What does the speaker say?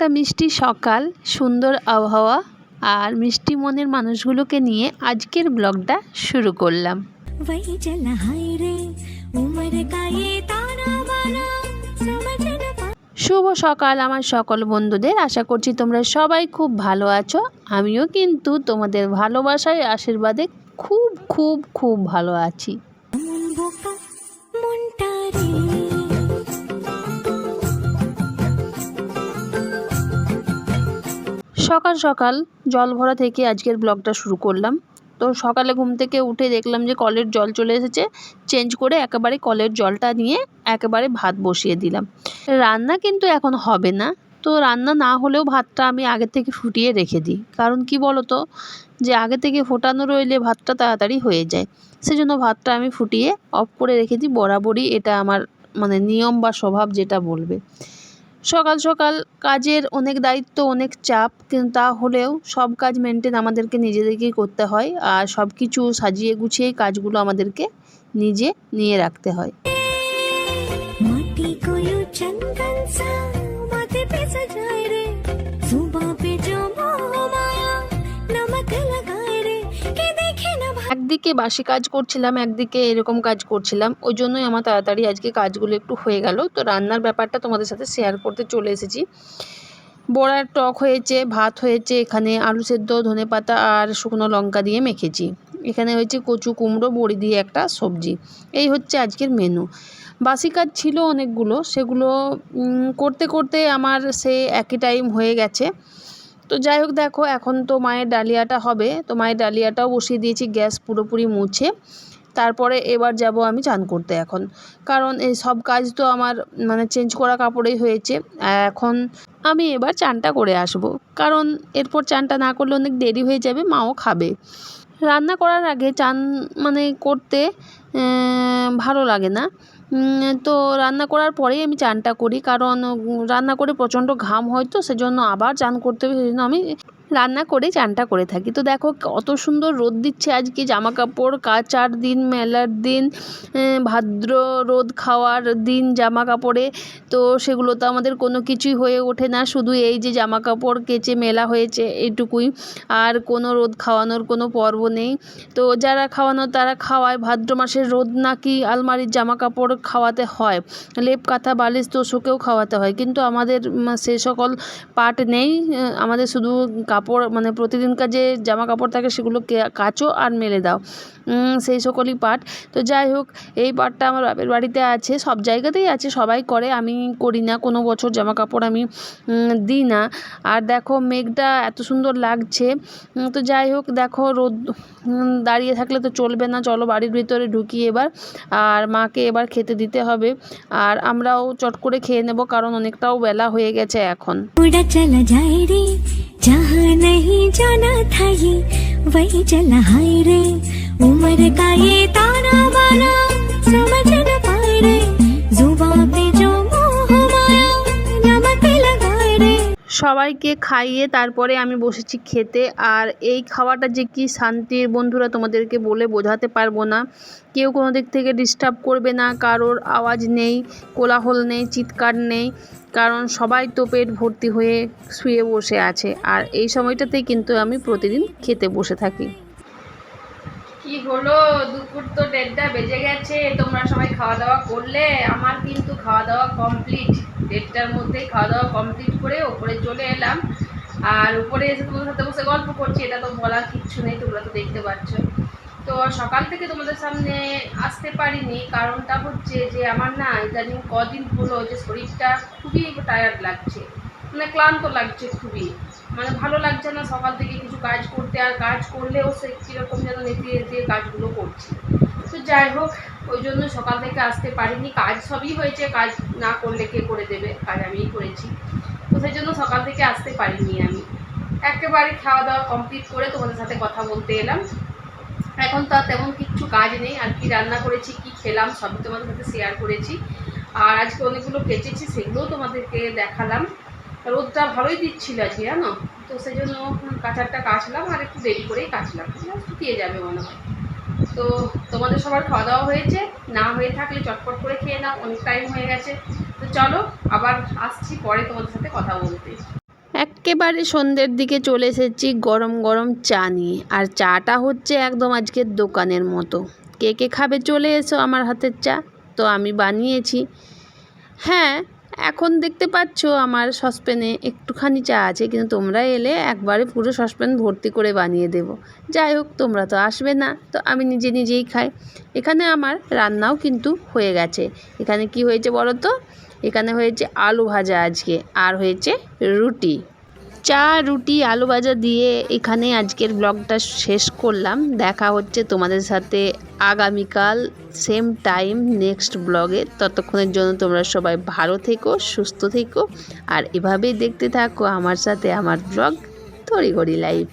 একটা মিষ্টি সকাল, সুন্দর আবহাওয়া আর মিষ্টি মনের মানুষগুলোকে নিয়ে আজকের ব্লগটা শুরু করলাম। শুভ সকাল আমার সকল বন্ধুদের, আশা করছি তোমরা সবাই খুব ভালো আছো। আমিও কিন্তু তোমাদের ভালোবাসায় আশীর্বাদে খুব খুব খুব ভালো আছি। সকাল সকাল জল ভরা থেকে আজকের ব্লগটা শুরু করলাম। তো সকালে ঘুম থেকে উঠে দেখলাম যে কলের জল চলে এসেছে, চেঞ্জ করে একেবারে কলের জলটা নিয়ে একেবারে ভাত বসিয়ে দিলাম। রান্না কিন্তু এখন হবে না, তো রান্না না হলেও ভাতটা আমি আগে থেকে ফুটিয়ে রেখে দিই। কারণ কি বলো তো, যে আগে থেকে ফোটানো রইলে ভাতটা তাড়াতাড়ি হয়ে যায়, সেজন্য ভাতটা আমি ফুটিয়ে অফ করে রেখে দিই। বরাবরই এটা আমার নিয়ম বা স্বভাব যেটা বলবে। সকাল সকাল কাজের অনেক দায়িত্ব, অনেক চাপ, কিন্তু তা হলেও সব কাজ মেনটেন আমাদেরকে নিজেদেরকেই করতে হয়। আর সব কিছু সাজিয়ে গুছিয়ে কাজগুলো আমাদেরকে নিজে নিয়ে রাখতে হয়। একদিকে বাসি কাজ করছিলাম, একদিকে এরকম কাজ করছিলাম, ওই জন্যই আমার তাড়াতাড়ি আজকে কাজগুলো একটু হয়ে গেল। তো রান্নার ব্যাপারটা তোমাদের সাথে শেয়ার করতে চলে এসেছি। বড়ার টক হয়েছে, ভাত হয়েছে, এখানে আলু সেদ্ধ, ধনেপাতা আর শুকনো লঙ্কা দিয়ে মেখেছি। এখানে হয়েছে কচু কুমড়ো বড়ি দিয়ে একটা সবজি। এই হচ্ছে আজকের মেনু। বাসি কাজ ছিল অনেকগুলো, সেগুলো করতে করতে আমার সে একই টাইম হয়ে গেছে। তো যাই হোক, দেখো এখন তো মায়ের ডালিয়াটা হবে, তো মায়ের ডালিয়াটাও বসিয়ে দিয়েছি গ্যাস পুরোপুরি মুছে। তারপরে এবার যাব আমি চান করতে এখন, কারণ এই সব কাজ তো আমার চেঞ্জ করা কাপড়েই হয়েছে। এখন আমি এবার চানটা করে আসব, কারণ এরপর চানটা না করলে অনেক দেরি হয়ে যাবে, মাও খাবে। রান্না করার আগে চান করতে ভালো লাগে না। তো রান্না করার পরেই আমি চানটা করি, কারণ রান্না করে প্রচণ্ড ঘাম হয়, তো সেজন্য আবার চান করতে হবে, সেজন্য আমি রান্না করে চানটা করে থাকি। তো দেখো কত সুন্দর রোদ দিচ্ছে আজকে, জামা কাপড় কাচার দিন, মেলার দিন, ভাদ্র রোদ খাওয়ার দিন জামা কাপড়ে। তো সেগুলো তো আমাদের কোনো কিছুই হয়ে ওঠে না, শুধু এই যে জামা কাপড় কেচে মেলা হয়েছে এইটুকুই, আর কোনো রোদ খাওয়ানোর কোনো পর্ব নেই। তো যারা খাওয়ানো তারা খাওয়ায়, ভাদ্র মাসের রোদ নাকি আলমারির জামা কাপড় খাওয়াতে হয়, লেপ কাঁথা বালিশ তোষকেও খাওয়াতে হয়, কিন্তু আমাদের সে সকল পার্ট নেই। আমাদের শুধু কাপড় প্রতিদিনকার যে জামা কাপড় থাকে সেগুলো কাচো আর মেলে দাও, সেই সকলই পার্ট। তো যাই হোক, এই পার্টটা আমার বাপের বাড়িতে আছে, সব জায়গাতেই আছে, সবাই করে, আমি করি না। কোনো বছর জামা কাপড় আমি দিই না। আর দেখো মেঘটা এত সুন্দর লাগছে। তো যাই হোক, দেখো রোদ দাঁড়িয়ে থাকলে তো চলবে না, চলো বাড়ির ভিতরে ঢুকি এবার, আর মাকে এবার খেতে দিতে হবে। আর আমরাও চট করে খেয়ে নেব, কারণ অনেকটাও বেলা হয়ে গেছে এখন। जहाँ नहीं जाना था ये वही चला हाय रे, उम्र का ये ताना बाना समझ न पाए रे, जुबान पे जो मोह माया नमक लगाए रे। সবাইকে খাইয়ে তারপরে আমি বসেছি খেতে। আর এই খাওয়াটা যে কি শান্তির বন্ধুরা, তোমাদেরকে বলে বোঝাতে পারবো না। কেউ কোনো দিক থেকে ডিস্টার্ব করবে না, কারোর আওয়াজ নেই, কোলাহল নেই, চিৎকার নেই, কারণ সবাই তো পেট ভর্তি হয়ে শুয়ে বসে আছে। আর এই সময়টাতেই কিন্তু আমি প্রতিদিন খেতে বসে থাকি। কি হলো, দুপুর তো 1:30 বেজে গেছে, তোমরা সবাই খাওয়া দাওয়া করলে? আমার কিন্তু খাওয়া দাওয়া কমপ্লিট, 1:30টার মধ্যেই খাওয়া দাওয়া কমপ্লিট করে ওপরে চলে এলাম। আর উপরে এসে তোমাদের সাথে বসে গল্প করছি, এটা তো বলার কিচ্ছু নেই, তোমরা তো দেখতে পাচ্ছ। তো সকাল থেকে তোমাদের সামনে আসতে পারিনি, কারণটা হচ্ছে যে আমার না ইদানিং কদিন হলো যে শরীরটা খুবই টায়ার্ড লাগছে, ক্লান্ত লাগছে খুবই, ভালো লাগছে না সকাল থেকে কিছু কাজ করতে। আর কাজ করলেও সে কীরকম যেন নেতিয়ে দিয়ে কাজগুলো করছি। তো যাই হোক, ওই জন্য সকাল থেকে আসতে পারিনি। কাজ সবই হয়েছে, কাজ না করলে কে করে দেবে, কাজ আমিই করেছি। তো সেই জন্য সকাল থেকে আসতে পারিনি আমি। একেবারে খাওয়া দাওয়া কমপ্লিট করে তোমাদের সাথে কথা বলতে এলাম। এখন তো আর তেমন কিছু কাজ নেই, আর কি রান্না করেছি, কি খেলাম, সবই তোমাদের সাথে শেয়ার করেছি। আর আজকে অনেকগুলো কেচেছি, সেগুলোও তোমাদেরকে দেখালাম। রোদটা ভালোই দিচ্ছিল আজকে, জানো তো, সেই জন্য কাচারটা কাচলাম, আর একটু দেরি করেই কাচলাম, শুকিয়ে যাবে মনে হয়। তো তোমাদের সবার খাওয়া দাওয়া হয়েছে? না হয়ে থাকলে চটপট করে খেয়ে নাও, অনেক টাইম হয়ে গেছে। তো চলো আবার আসছি পরে তোমাদের সাথে কথা বলতে। একেবারে সন্ধ্যের দিকে চলে এসেছি গরম গরম চা নিয়ে। আর চাটা হচ্ছে একদম আজকের দোকানের মতো। কে কে খাবে চলে এসো আমার হাতের চা। তো আমি বানিয়েছি। হ্যাঁ, এখন দেখতে পাচ্ছ আমার সসপ্যানে একটুখানি চা আছে, কিন্তু তোমরা এলে একবারে পুরো সসপ্যান ভর্তি করে বানিয়ে দেব। যাই হোক, তোমরা তো আসবে না, তো আমি নিজেই খাই। এখানে আমার রান্নাও কিন্তু হয়ে গেছে। এখানে কি হয়েছে বলো তো? এখানে হয়েছে আলু ভাজা আজকে, আর হয়েছে রুটি। চা, রুটি, আলু ভাজা দিয়ে এখানে আজকের ব্লগটা শেষ করলাম। দেখা হচ্ছে তোমাদের সাথে আগামীকাল সেম টাইম নেক্সট ব্লগে। ততক্ষণের জন্য তোমরা সবাই ভালো থেকো, সুস্থ থেকো, আর এভাবেই দেখতে থাকো আমার সাথে আমার ব্লগ তড়িঘড়ি লাইফ।